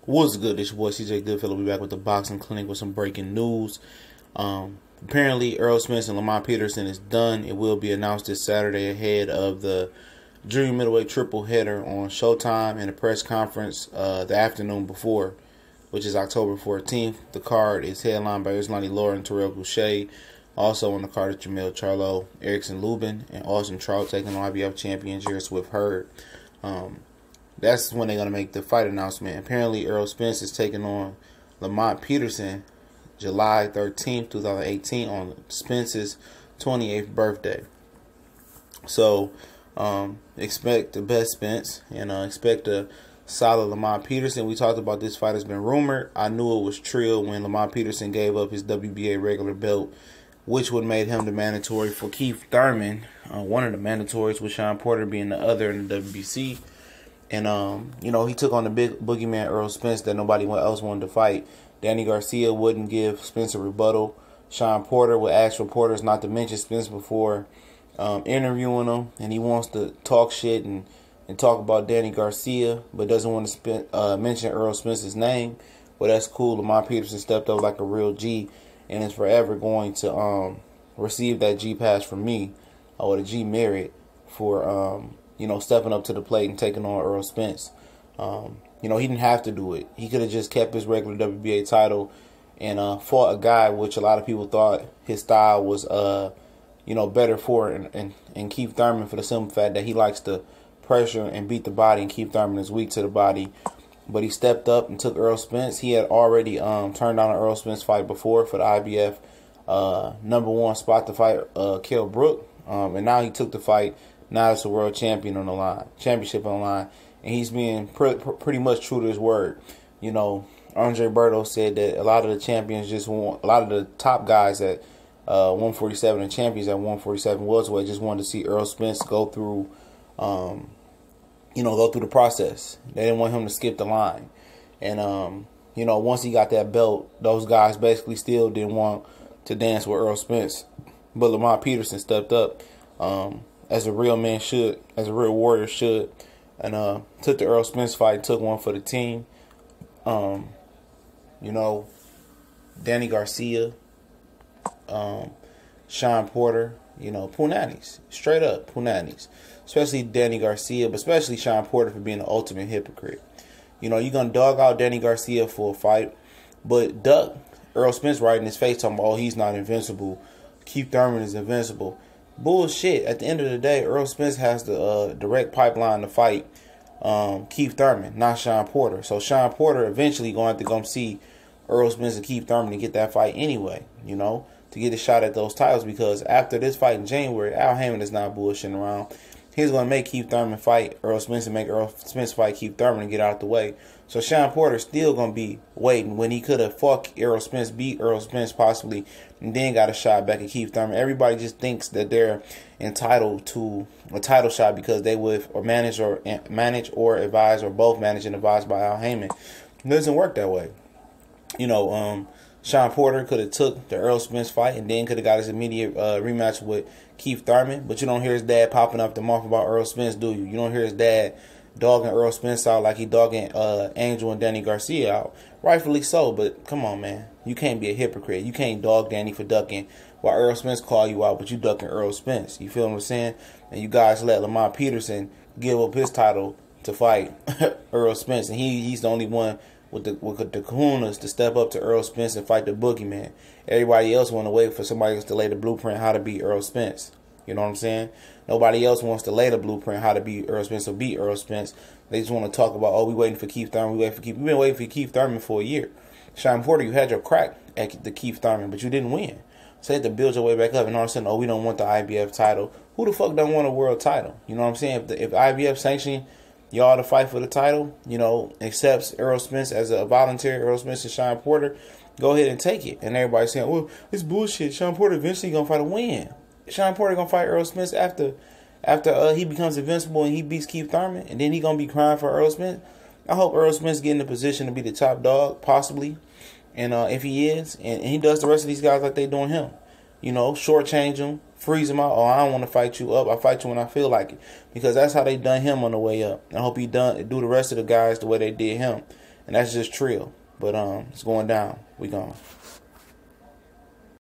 What's good? It's your boy CJ Goodfellow. We back with the Boxing Clinic with some breaking news. Apparently, Errol Spence and Lamont Peterson is done. It will be announced this Saturday ahead of the junior middleweight triple header on Showtime and a press conference the afternoon before, which is October 14th. The card is headlined by Islani Laura and Terrell Boucher. Also on the card is Jamel Charlo, Erickson Lubin, and Austin Trout taking on IBF champion Jared Swift Hurd. That's when they're going to make the fight announcement. Apparently, Errol Spence is taking on Lamont Peterson July 13th, 2018 on Spence's 28th birthday. So, expect the best Spence and expect a solid Lamont Peterson. We talked about this fight has been rumored. I knew it was true when Lamont Peterson gave up his WBA regular belt, which would make him the mandatory for Keith Thurman. One of the mandatories, with Sean Porter being the other in the WBC. And, he took on the big boogeyman Errol Spence that nobody else wanted to fight. Danny Garcia wouldn't give Spence a rebuttal. Sean Porter would ask reporters not to mention Spence before interviewing him. And he wants to talk shit and talk about Danny Garcia, but doesn't want to mention Errol Spence's name. Well, that's cool. Lamont Peterson stepped up like a real G and is forever going to receive that G pass from me, or the G merit for stepping up to the plate and taking on Errol Spence. He didn't have to do it. He could have just kept his regular WBA title and fought a guy which a lot of people thought his style was better for, and Keith Thurman, for the simple fact that he likes to pressure and beat the body, and Keith Thurman is weak to the body. But he stepped up and took Errol Spence. He had already turned down an Errol Spence fight before for the IBF #1 spot to fight Kell Brook, and now he took the fight. Now it's a world championship on the line, and he's being pretty much true to his word. Andre Berto said that a lot of the champions just want, a lot of the top guys at 147 and champions at 147 welterweight just wanted to see Errol Spence go through, the process. They didn't want him to skip the line, and once he got that belt, those guys basically still didn't want to dance with Errol Spence, but Lamont Peterson stepped up. As a real man should, as a real warrior should, and took the Errol Spence fight, took one for the team. Danny Garcia, Sean Porter, Punani's, straight up Punani's. Especially Danny Garcia, but especially Sean Porter for being the ultimate hypocrite. You're going to dog out Danny Garcia for a fight, but duck Errol Spence right in his face talking about, he's not invincible. Keith Thurman is invincible. Bullshit. At the end of the day, Errol Spence has the direct pipeline to fight Keith Thurman, not Sean Porter. So Sean Porter eventually going to have to come see Errol Spence and Keith Thurman to get that fight anyway, to get a shot at those titles, because after this fight in January, Al Haymon is not bullshitting around. He's going to make Keith Thurman fight Errol Spence and make Errol Spence fight Keith Thurman and get out the way. So Sean Porter still going to be waiting when he could have fought Errol Spence, beat Errol Spence possibly, and then got a shot back at Keith Thurman. Everybody just thinks that they're entitled to a title shot because they would manage or advise, or both managed and advised by Al Haymon. It doesn't work that way. Sean Porter could have took the Errol Spence fight and then could have got his immediate rematch with Keith Thurman, but you don't hear his dad popping up the mouth about Errol Spence, do you? You don't hear his dad dogging Errol Spence out like he dogging Angel and Danny Garcia out. Rightfully so, but come on, man. You can't be a hypocrite. You can't dog Danny for ducking while Errol Spence call you out, but you ducking Errol Spence. You feel what I'm saying? And you guys let Lamont Peterson give up his title to fight Errol Spence, and he's the only one with the kahunas to step up to Errol Spence and fight the boogeyman. Everybody else want to wait for somebody else to lay the blueprint how to beat Errol Spence. You know what I'm saying? Nobody else wants to lay the blueprint how to beat Errol Spence or beat Errol Spence. They just want to talk about, we waiting for Keith Thurman. We've been waiting for Keith Thurman for a year. Sean Porter, you had your crack at the Keith Thurman, but you didn't win. So you had to build your way back up, and all of a sudden, we don't want the IBF title. Who the fuck don't want a world title? You know what I'm saying? If IBF sanction y'all to fight for the title, accepts Errol Spence as a voluntary, Errol Spence and Sean Porter, go ahead and take it. And everybody's saying, well, it's bullshit. Sean Porter eventually going to fight a win. Sean Porter going to fight Errol Spence after he becomes invincible and he beats Keith Thurman, and then he going to be crying for Errol Spence. I hope Errol Spence get in a position to be the top dog, possibly. And if he is, and he does the rest of these guys like they doing him. Shortchange him, freeze him out. I don't want to fight you up. I fight you when I feel like it. Because that's how they done him on the way up. I hope he do the rest of the guys the way they did him. and that's just Trill. But it's going down. We gone.